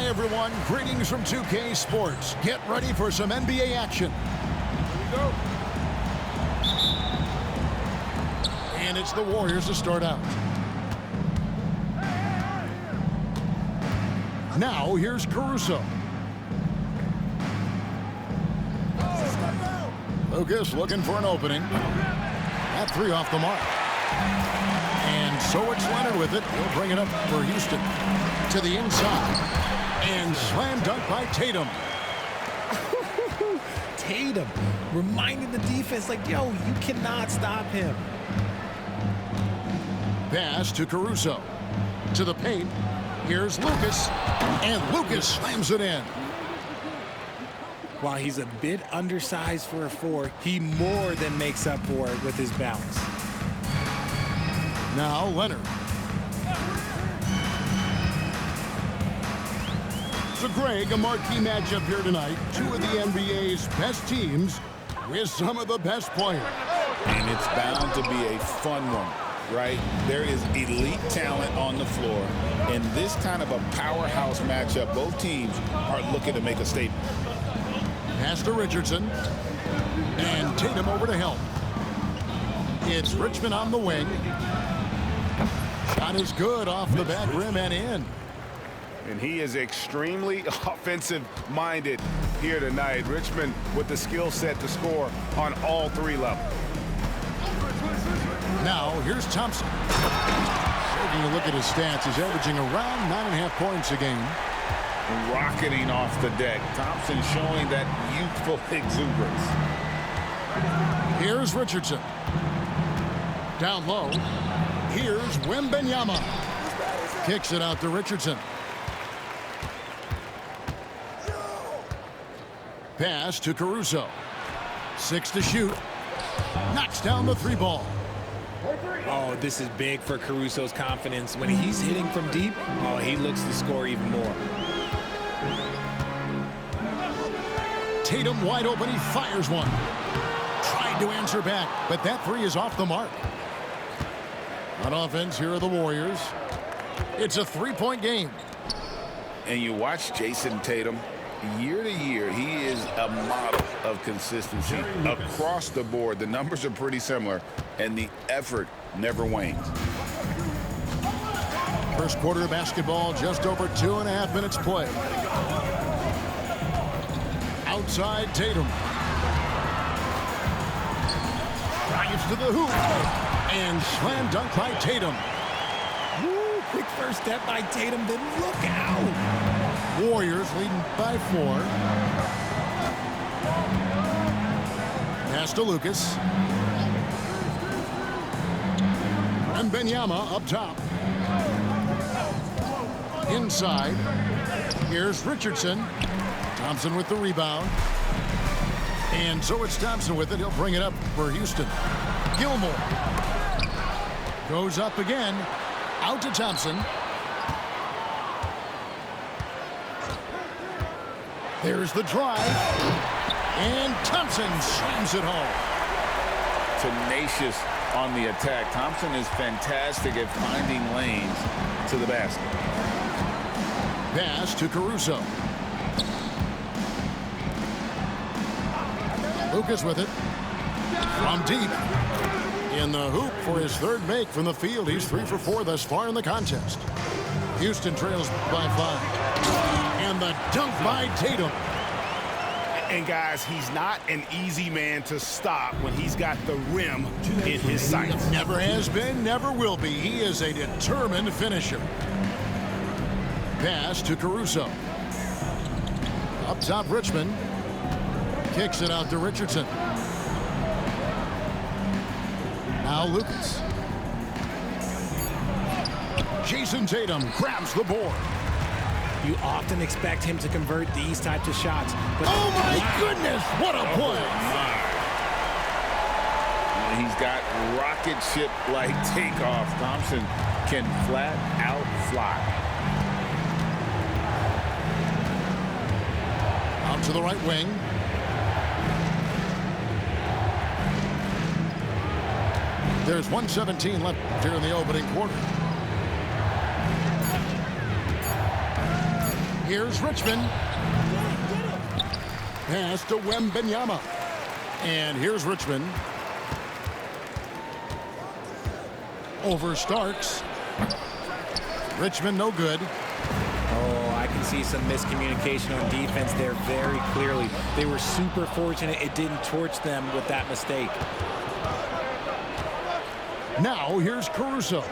Hi, everyone. Greetings from 2K Sports. Get ready for some NBA action. Here we go. And it's the Warriors to start out. Now, here's Caruso. Lucas looking for an opening. That three off the mark. And so it's Leonard with it. He'll bring it up for Houston. To the inside. And slam dunk by Tatum. Tatum reminding the defense, like, yo, you cannot stop him. Pass to Caruso. To the paint. Here's Lucas. And Lucas slams it in. While he's a bit undersized for a four, he more than makes up for it with his bounce. Now Leonard. So, Greg, a marquee matchup here tonight. Two of the NBA's best teams with some of the best players. And it's bound to be a fun one, right? There is elite talent on the floor. In this kind of a powerhouse matchup, both teams are looking to make a statement. Pass to Richardson. And Tatum over to help. It's Richmond on the wing. Shot is good off the back rim and in. And he is extremely offensive-minded here tonight. Richmond with the skill set to score on all three levels. Now, here's Thompson. Taking a look at his stats, he's averaging around 9.5 points a game. Rocketing off the deck. Thompson showing that youthful exuberance. Here's Richardson. Down low. Here's Wembanyama. Kicks it out to Richardson. Pass to Caruso. 6 to shoot. Knocks down the 3 ball. Oh, this is big for Caruso's confidence. When he's hitting from deep, oh, he looks to score even more. Tatum wide open. He fires one. Tried to answer back, but that 3 is off the mark. On offense, here are the Warriors. It's a 3-point game. And you watch Jason Tatum. Year to year, he is a model of consistency across the board. The numbers are pretty similar, and the effort never wanes. First quarter of basketball, just over 2.5 minutes play. Outside Tatum. Drives to the hoop. And slam dunk by Tatum. Woo, quick first step by Tatum, then look out. Warriors leading by 4. Pass to Lucas. And Wembanyama up top. Inside. Here's Richardson. Thompson with the rebound. And so it's Thompson with it. He'll bring it up for Houston. Gilmore. Goes up again. Out to Thompson. There's the drive. And Thompson slams it home. Tenacious on the attack. Thompson is fantastic at finding lanes to the basket. Pass to Caruso. Lucas with it. From deep. In the hoop for his 3rd make from the field. He's 3 for 4 thus far in the contest. Houston trails by 5. And the dunk by Tatum. And guys, he's not an easy man to stop when he's got the rim in his sights. Never has been, never will be. He is a determined finisher. Pass to Caruso. Up top, Richmond. Kicks it out to Richardson. Now Lucas. Jason Tatum grabs the board. You often expect him to convert these types of shots. But oh, my goodness. What a play. He's got rocket ship-like takeoff. Thompson can flat out fly. Out to the right wing. There's 1:17 left here in the opening quarter. Here's Richmond. Pass to Wembanyama. And here's Richmond. Over Starks. Richmond no good. Oh, I can see some miscommunication on defense there very clearly. They were super fortunate it didn't torch them with that mistake. Now here's Caruso.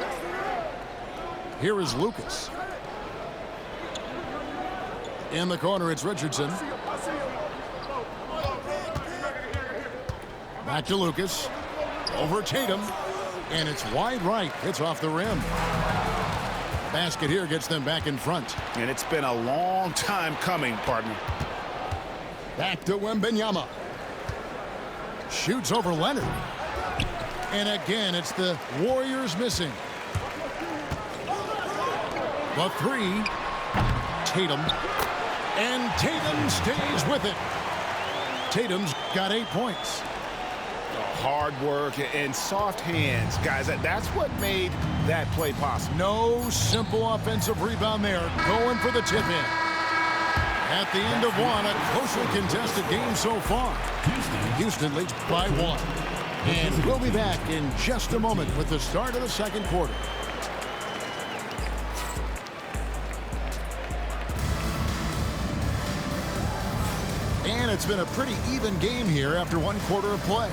Here is Lucas. In the corner, it's Richardson. Back to Lucas. Over Tatum. And it's wide right. It's off the rim. Basket here gets them back in front. And it's been a long time coming, partner. Back to Wembanyama. Shoots over Leonard. And again, it's the Warriors missing. The 3. Tatum. And Tatum stays with it. Tatum's got 8 points. Hard work and soft hands, guys. That's what made that play possible. No simple offensive rebound there. Going for the tip in. At the end of one, a closely contested game so far. Houston leads by 1. And we'll be back in just a moment with the start of the second quarter. And it's been a pretty even game here after 1 quarter of play.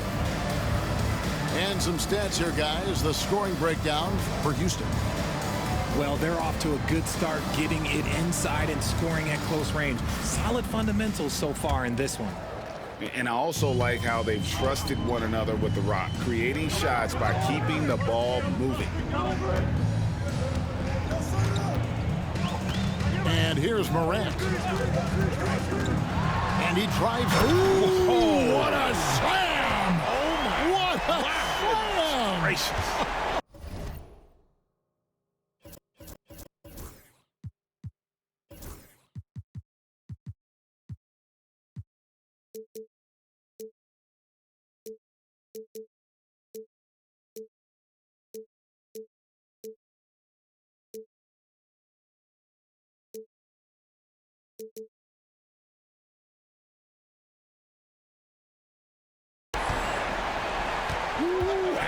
And some stats here, guys. The scoring breakdown for Houston. Well, they're off to a good start getting it inside and scoring at close range. Solid fundamentals so far in this one. And I also like how they've trusted one another with the rock, creating shots by keeping the ball moving. And here's Morant. And he drives. Ooh, what a slam! Oh, my. What a slam! Gracious.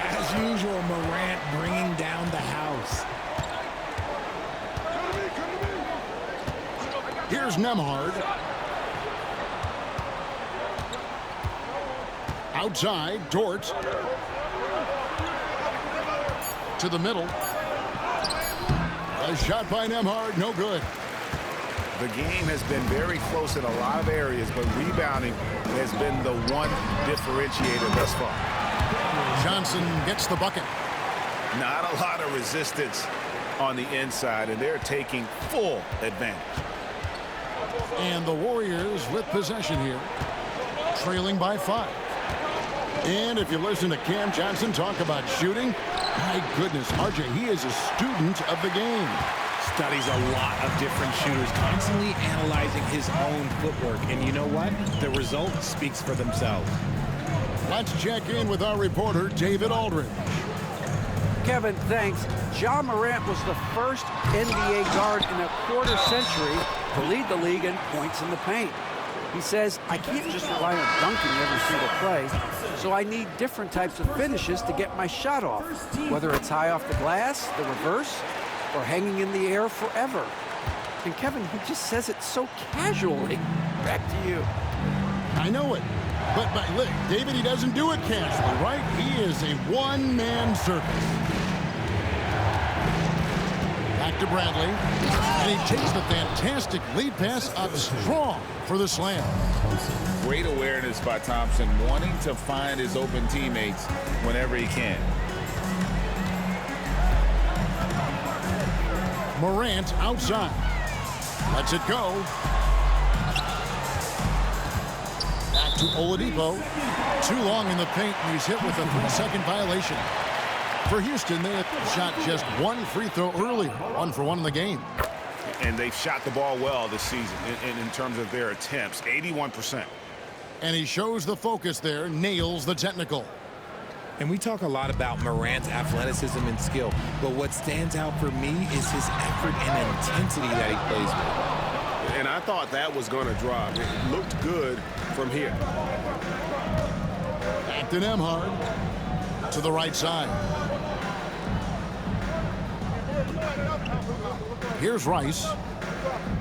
As usual, Morant bringing down the house. Here's Nembhard. Outside, Dort. To the middle. A shot by Nembhard, no good. The game has been very close in a lot of areas, but rebounding has been the one differentiator thus far. Johnson gets the bucket. Not a lot of resistance on the inside, and they're taking full advantage. And the Warriors with possession here, trailing by 5. And if you listen to Cam Johnson talk about shooting, my goodness, RJ, he is a student of the game. Studies a lot of different shooters, constantly analyzing his own footwork. And you know what? The result speaks for themselves. Let's check in with our reporter, David Aldridge. Kevin, thanks. Ja Morant was the first NBA guard in a quarter century to lead the league in points in the paint. He says, I can't just rely on dunking every single play, so I need different types of finishes to get my shot off, whether it's high off the glass, the reverse, or hanging in the air forever. And Kevin, he just says it so casually. Back to you. I know it. But look, David, he doesn't do it casually, right? He is a one-man circus. Back to Bradley. And he takes the fantastic lead pass up strong for the slam. Great awareness by Thompson, wanting to find his open teammates whenever he can. Morant outside. Lets it go. Back to Oladipo. Too long in the paint, and he's hit with a 3-second violation. For Houston, they have shot just 1 free throw earlier, 1 for 1 in the game. And they've shot the ball well this season in terms of their attempts, 81%. And he shows the focus there, nails the technical. And we talk a lot about Morant's athleticism and skill, but what stands out for me is his effort and intensity that he plays with. And I thought that was going to drop. It looked good from here. Back to Nembhard. To the right side. Here's Rice.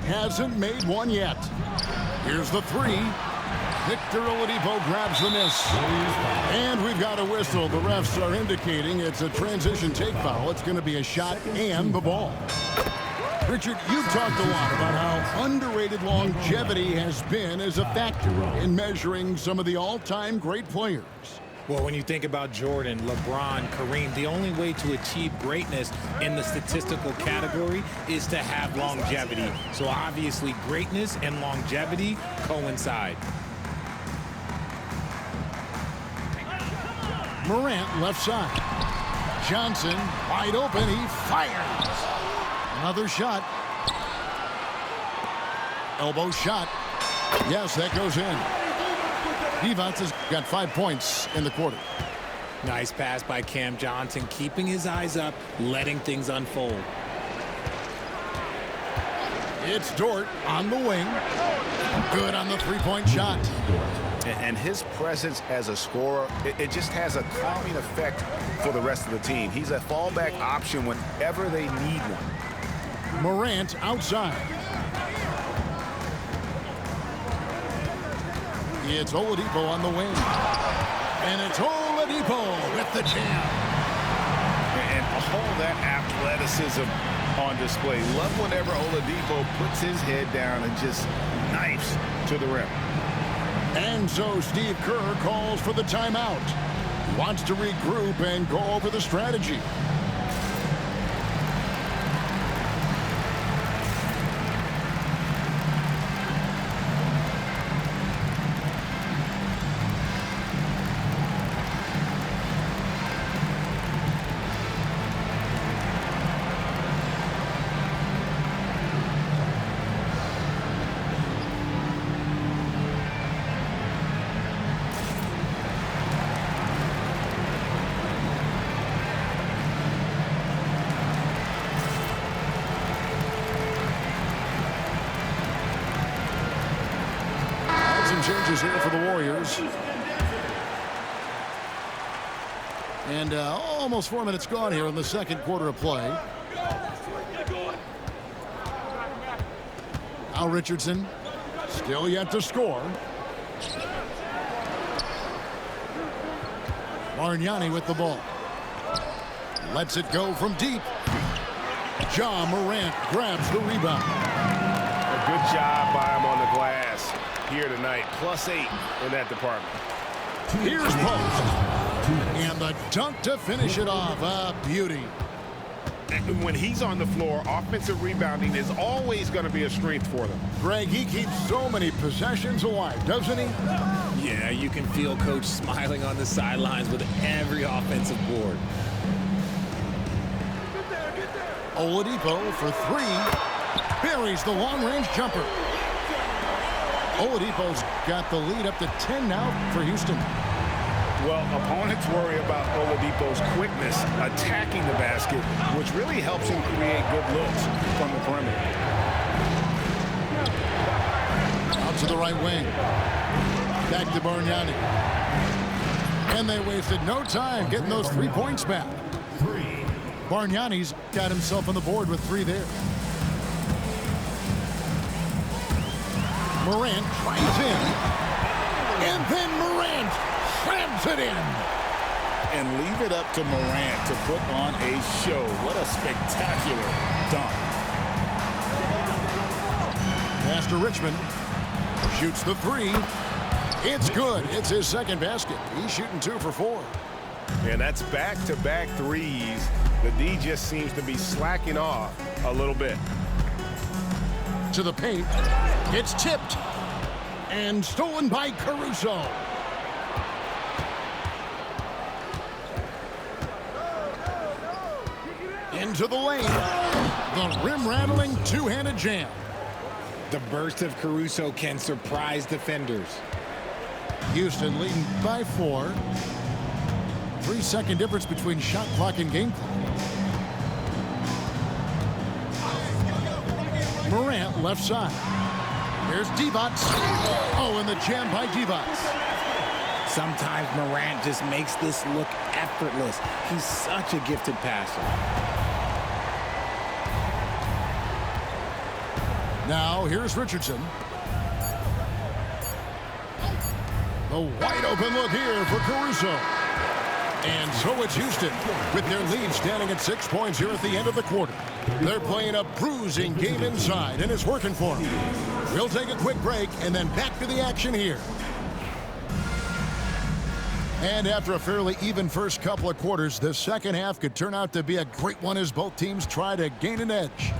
Hasn't made one yet. Here's the 3. Victor Oladipo grabs the miss. And we've got a whistle. The refs are indicating it's a transition take foul. It's going to be a shot and the ball. Richard, you've talked a lot about how underrated longevity has been as a factor in measuring some of the all-time great players. Well, when you think about Jordan, LeBron, Kareem, the only way to achieve greatness in the statistical category is to have longevity. So obviously greatness and longevity coincide. Morant left side. Johnson wide open. He fires. Another shot. Elbow shot. Yes, that goes in. Divac has got 5 points in the quarter. Nice pass by Cam Johnson, keeping his eyes up, letting things unfold. It's Dort on the wing. Good on the three-point shot. And his presence as a scorer, it just has a calming effect for the rest of the team. He's a fallback option whenever they need one. Morant outside. It's Oladipo on the wing. And it's Oladipo with the jam. And all that athleticism on display. Love whenever Oladipo puts his head down and just knifes to the rim. And so Steve Kerr calls for the timeout. He wants to regroup and go over the strategy. Changes here for the Warriors. And almost 4 minutes gone here in the second quarter of play. Al Richardson still yet to score. Bargnani with the ball. Lets it go from deep. Ja Morant grabs the rebound. A good job by him on the glass here tonight. +8 in that department. Here's Post. And the dunk to finish it off. A beauty. And when he's on the floor, offensive rebounding is always going to be a strength for them. Greg, he keeps so many possessions alive, doesn't he? Yeah, you can feel Coach smiling on the sidelines with every offensive board. Oladipo for three. Buries the long-range jumper. Oladipo's got the lead up to 10 now for Houston. Well, opponents worry about Oladipo's quickness attacking the basket, which really helps him create good looks from the perimeter. Out to the right wing. Back to Bargnani. And they wasted no time getting those 3 points back. Bargnani's got himself on the board with 3 there. Morant tries in. And then Morant slams it in. And leave it up to Morant to put on a show. What a spectacular dunk. Pass to Richmond. Shoots the 3. It's good. It's his second basket. He's shooting 2 for 4. And that's back-to-back threes. The D just seems to be slacking off a little bit. To the paint. It's tipped. And stolen by Caruso. Into the lane. The rim-rattling two-handed jam. The burst of Caruso can surprise defenders. Houston leading by 4. 3-second difference between shot clock and game clock. Morant left side. Here's Divac. Oh, and the jam by Divac. Sometimes Morant just makes this look effortless. He's such a gifted passer. Now, here's Richardson. The wide open look here for Caruso. And so it's Houston with their lead standing at 6 points here at the end of the quarter. They're playing a bruising game inside, and it's working for them. We'll take a quick break and then back to the action here. And after a fairly even first couple of quarters, the second half could turn out to be a great one as both teams try to gain an edge.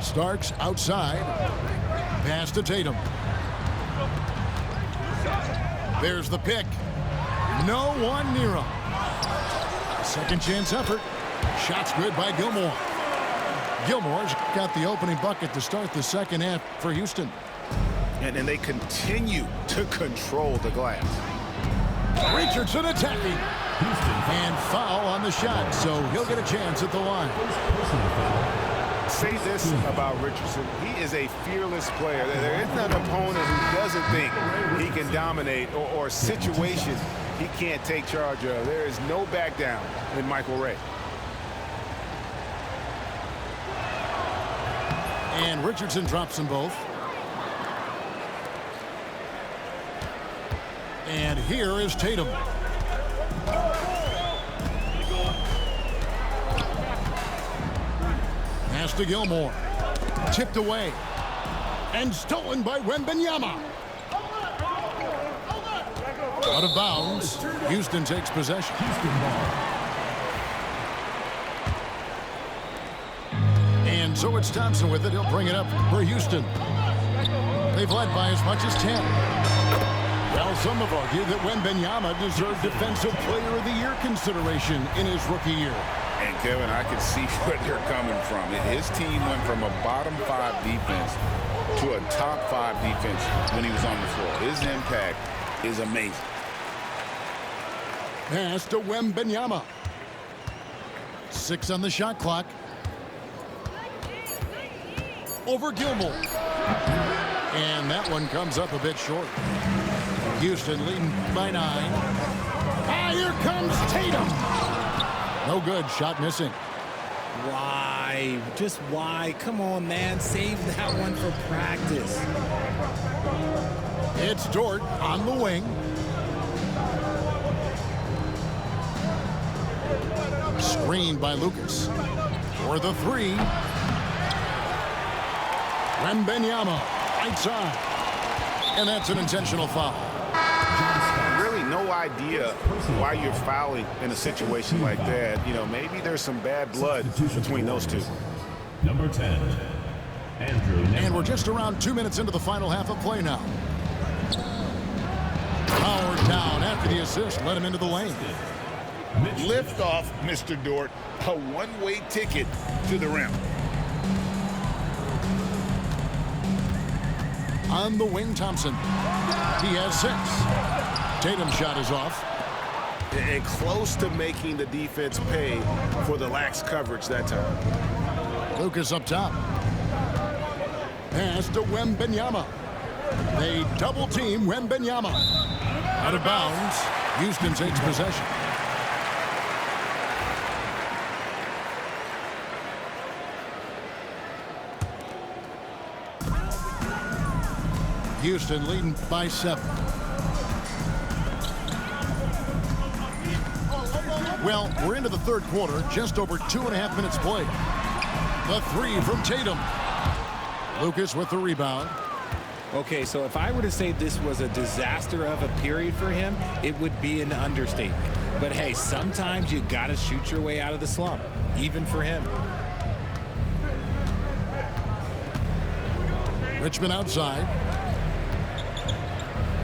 Starks outside. Pass to Tatum. There's the pick. No one near him. Second chance effort. Shots good by Gilmore. Gilmore's got the opening bucket to start the second half for Houston. And they continue to control the glass. Richardson attacking. And foul on the shot, so he'll get a chance at the line. Say this about Richardson. He is a fearless player. There isn't an opponent who doesn't think he can dominate or situation he can't take charge of. There is no back down in Michael Ray. And Richardson drops them both. And here is Tatum. Pass to Gilmore. Tipped away. And stolen by Wembanyama. Out of bounds. Houston takes possession. And so it's Thompson with it. He'll bring it up for Houston. They've led by as much as 10. Well, some have argued that Wembanyama deserved Defensive Player of the Year consideration in his rookie year. And, Kevin, I can see where they're coming from. His team went from a bottom 5 defense to a top 5 defense when he was on the floor. His impact is amazing. Pass to Wembanyama. 6 on the shot clock. Over Gilmore. And that one comes up a bit short. Houston leading by 9. Ah, here comes Tatum. No good. Shot missing. Why? Just why? Come on, man. Save that one for practice. It's Dort on the wing. Screened by Lucas. For the 3. Wembanyama. Right side. And that's an intentional foul. Really no idea why you're fouling in a situation like that. You know, maybe there's some bad blood between those two. Number 10, Andrew. And we're just around 2 minutes into the final half of play now. Power down after the assist. Let him into the lane. Lift off, Mr. Dort. A one-way ticket to the rim. On the wing, Thompson. He has 6. Tatum's shot is off. And close to making the defense pay for the lax coverage that time. Lucas up top. Pass to Wembanyama. They double team Wembanyama. Out of bounds. Houston takes possession. Houston leading by 7. Well, we're into the third quarter, just over 2.5 minutes played. The 3 from Tatum. Lucas with the rebound. Okay, so if I were to say this was a disaster of a period for him, it would be an understatement. But hey, sometimes you got to shoot your way out of the slump, even for him. Richmond outside.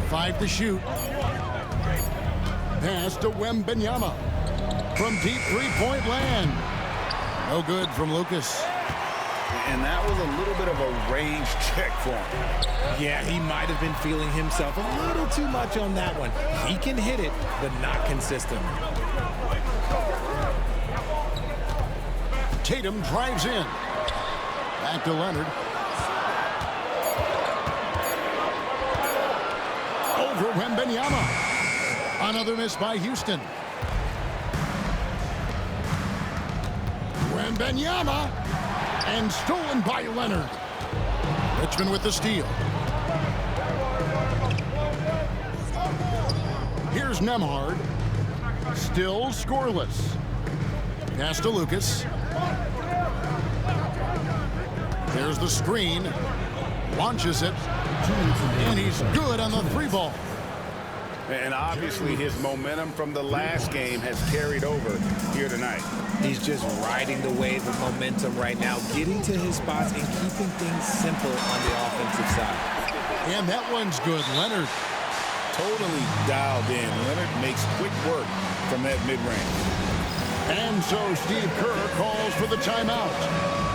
5 to shoot. Pass to Wembanyama. From deep three-point land. No good from Lucas. And that was a little bit of a range check for him. Yeah, he might have been feeling himself a little too much on that one. He can hit it, but not consistent. Tatum drives in. Back to Leonard. Over Wembanyama. Another miss by Houston. Wembanyama. And stolen by Leonard. Richmond with the steal. Here's Nembhard. Still scoreless. Pass to Lucas. There's the screen. Launches it. And he's good on the 3-ball. And obviously his momentum from the last game has carried over here tonight. He's just riding the wave of momentum right now, getting to his spots and keeping things simple on the offensive side. And that one's good. Leonard. Totally dialed in. Leonard makes quick work from that mid-range. And so Steve Kerr calls for the timeout.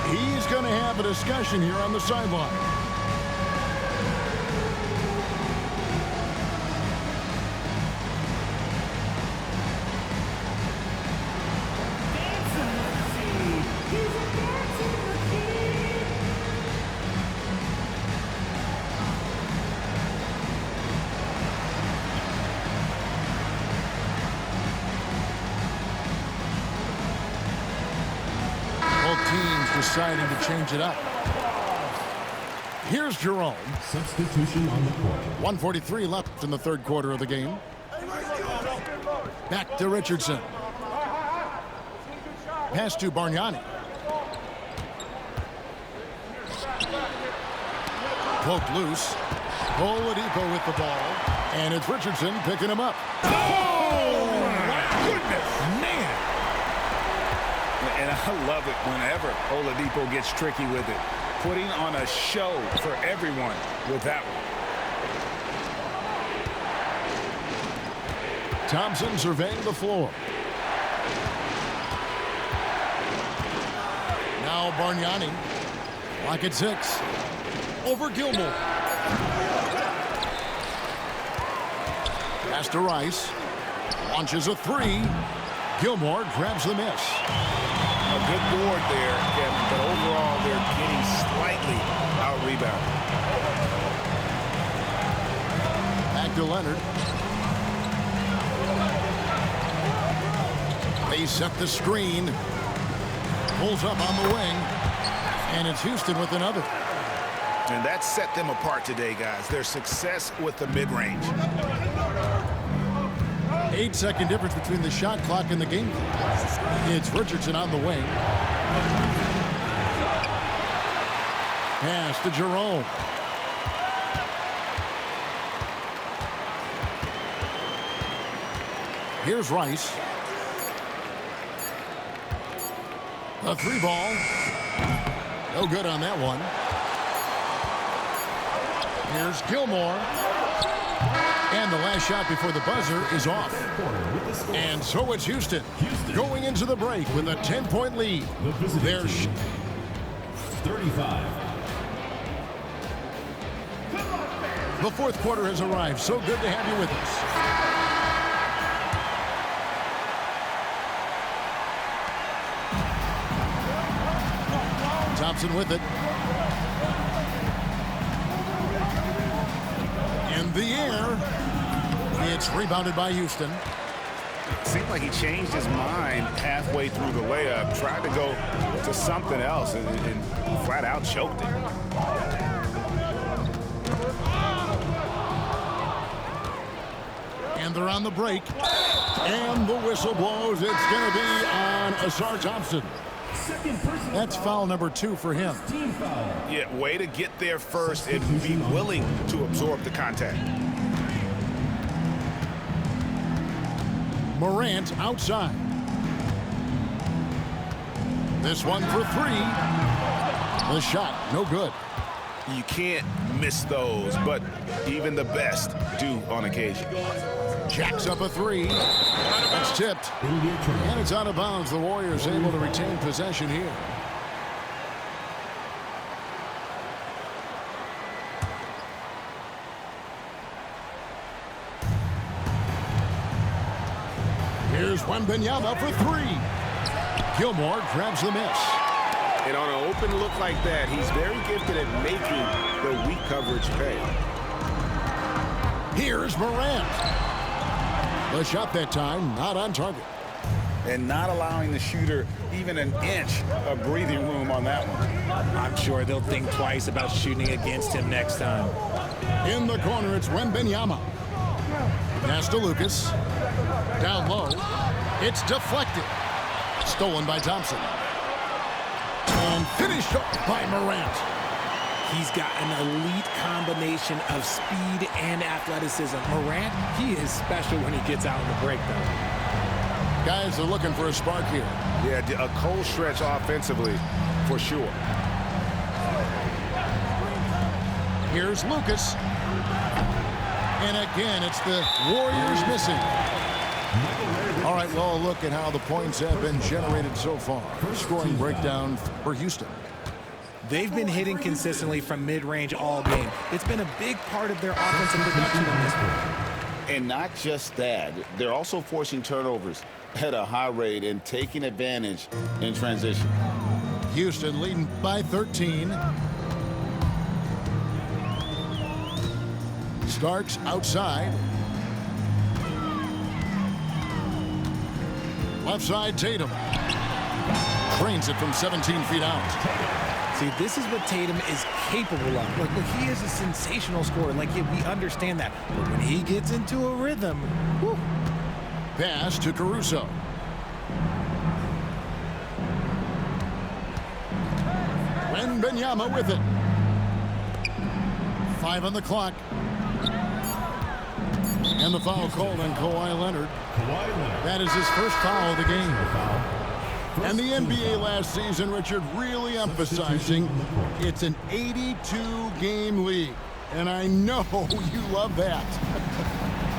He's going to have a discussion here on the sideline. Deciding to change it up. Here's Jerome. Substitution on the court. 1:43 left in the third quarter of the game. Back to Richardson. Pass to Bargnani. Poked loose. Oladipo with the ball. And it's Richardson picking him up. Oh, my goodness, man. And I love it whenever Oladipo gets tricky with it. Putting on a show for everyone with that one. Thompson surveying the floor. Now Bargnani. Lock at 6. Over Gilmore. Pass to Rice. Launches a 3. Gilmore grabs the miss. A good board there, Kevin, but overall they're getting slightly out-rebounded. Back to Leonard. They set the screen. Pulls up on the wing. And it's Houston with another. And that set them apart today, guys. Their success with the mid-range. 8-second difference between the shot clock and the game clock. It's Richardson on the wing. Pass to Jerome. Here's Rice. A 3 ball. No good on that one. Here's Gilmore. And the last shot before the buzzer is off. And so it's Houston going into the break with a 10-point lead. They're 35. The fourth quarter has arrived. So good to have you with us. Thompson with it. In the air. It's rebounded by Houston. Seemed like he changed his mind halfway through the layup, tried to go to something else, and flat out choked it. And they're on the break. And the whistle blows. It's going to be on Ausar Thompson. That's foul number 2 for him. Yeah, way to get there first and be willing to absorb the contact. Morant outside. This one for 3. The shot, no good. You can't miss those, but even the best do on occasion. Jacks up a 3. It's tipped. And it's out of bounds. The Warriors able to retain possession here. Here's Wembanyama for 3. Gilmore grabs the miss. And on an open look like that, he's very gifted at making the weak coverage pay. Here's Morant. The shot that time, not on target. And not allowing the shooter even an inch of breathing room on that one. I'm sure they'll think twice about shooting against him next time. In the corner, it's Wembanyama. Pass to Lucas. Down low. It's deflected. Stolen by Thompson. And finished up by Morant. He's got an elite combination of speed and athleticism. Morant, he is special when he gets out in the break, though. Guys are looking for a spark here. Yeah, a cold stretch offensively, for sure. Here's Lucas. And again, it's the Warriors missing. All right, well, look at how the points have been generated so far. Scoring breakdown for Houston. They've been hitting consistently from mid-range all game. It's been a big part of their offensive production in this one. And not just that, they're also forcing turnovers at a high rate and taking advantage in transition. Houston leading by 13. Starks outside. Left side, Tatum. Trains it from 17 feet out. See, this is what Tatum is capable of. Look, he is a sensational scorer. Like, we understand that. But when he gets into a rhythm, whew. Pass to Caruso. Wembanyama with it. 5 on the clock. And the foul called on Kawhi Leonard. That is his first foul of the game. And the NBA last season, Richard, really emphasizing it's an 82-game league. And I know you love that.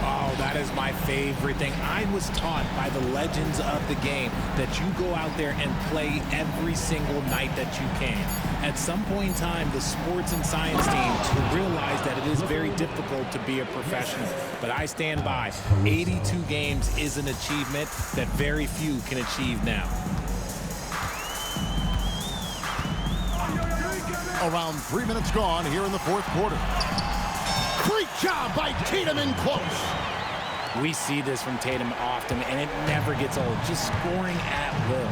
Oh, that is my favorite thing. I was taught by the legends of the game that you go out there and play every single night that you can. At some point in time, the sports and science teams realize that it is very difficult to be a professional. But I stand by. 82 games is an achievement that very few can achieve now. Around 3 minutes gone here in the fourth quarter. Great job by Tatum in close. We see this from Tatum often, and it never gets old. Just scoring at will.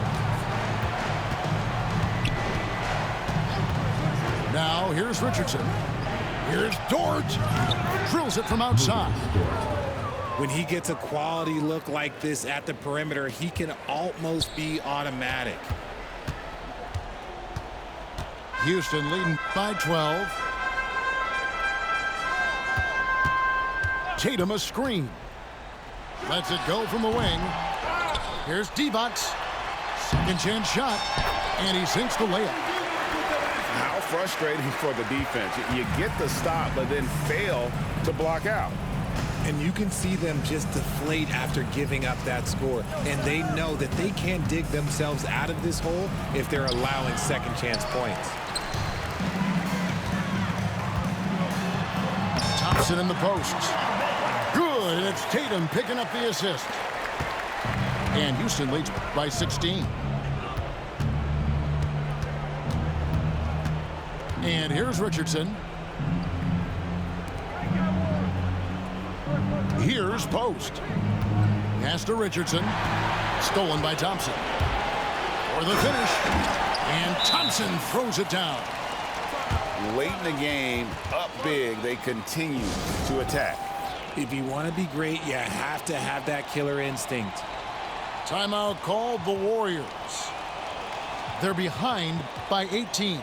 Now here's Richardson. Here's Dort. Drills it from outside. When he gets a quality look like this at the perimeter, he can almost be automatic. Houston leading by 12. Tatum a screen. Lets it go from the wing. Here's Divac. Second chance shot. And he sinks the layup. How frustrating for the defense. You get the stop, but then fail to block out. And you can see them just deflate after giving up that score. And they know that they can't dig themselves out of this hole if they're allowing second chance points. Thompson in the posts. Good, and it's Tatum picking up the assist. And Houston leads by 16. And here's Richardson. Here's Post. Pass to Richardson. Stolen by Thompson. For the finish. And Thompson throws it down. Late in the game, up big, they continue to attack. If you want to be great, you have to have that killer instinct. Timeout called the Warriors. They're behind by 18.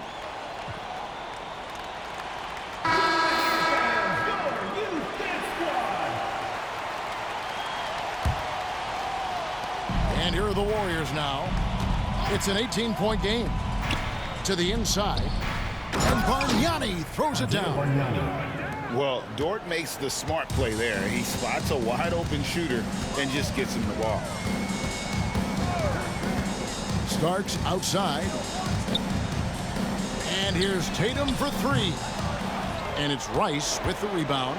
And here are the Warriors now. It's an 18-point game. To the inside. And Bargnani throws it down. Well, Dort makes the smart play there. He spots a wide-open shooter and just gets him the ball. Starks outside. And here's Tatum for three. And it's Rice with the rebound.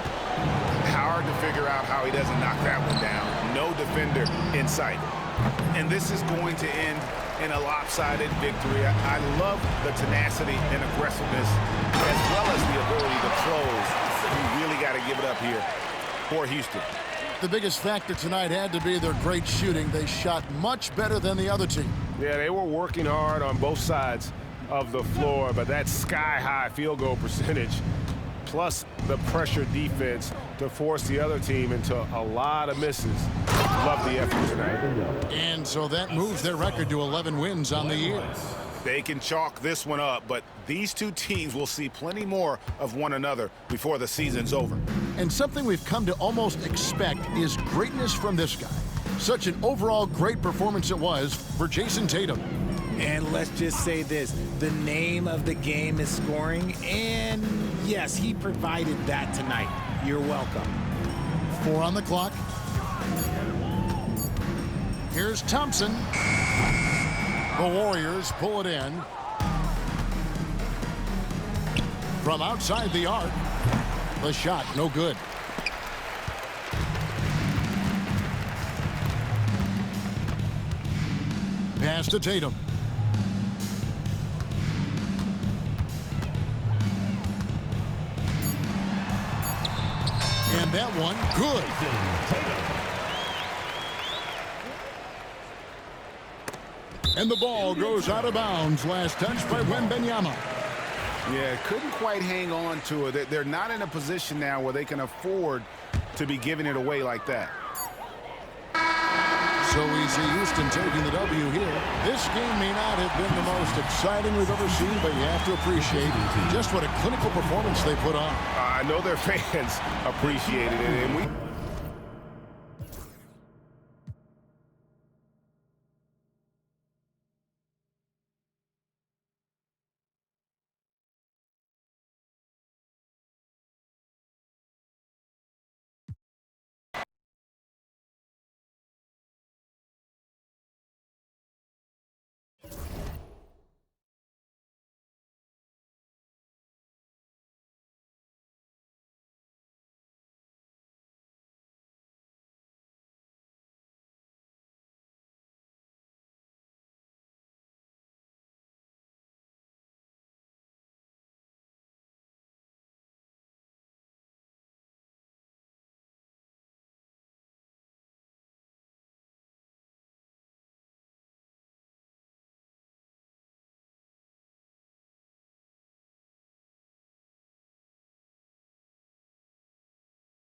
Hard to figure out how he doesn't knock that one down. No defender in sight. And this is going to end in a lopsided victory. I love the tenacity and aggressiveness as well as the ability to close. You really got to give it up here for Houston. The biggest factor tonight had to be their great shooting. They shot much better than the other team. Yeah, they were working hard on both sides of the floor, but that sky-high field goal percentage plus the pressure defense to force the other team into a lot of misses. Love the effort tonight. And so that moves their record to 11 wins on the year. They can chalk this one up, but these two teams will see plenty more of one another before the season's over. And something we've come to almost expect is greatness from this guy. Such an overall great performance it was for Jason Tatum. And let's just say this, the name of the game is scoring, and yes, he provided that tonight. You're welcome. 4 on the clock. Here's Thompson. The Warriors pull it in. From outside the arc. The shot, no good. Pass to Tatum. And that one, good. And the ball goes out of bounds. Last touch by Wembanyama. Yeah, couldn't quite hang on to it. They're not in a position now where they can afford to be giving it away like that. So we see Houston taking the W here. This game may not have been the most exciting we've ever seen, but you have to appreciate just what a clinical performance they put on. I know their fans appreciated it, and we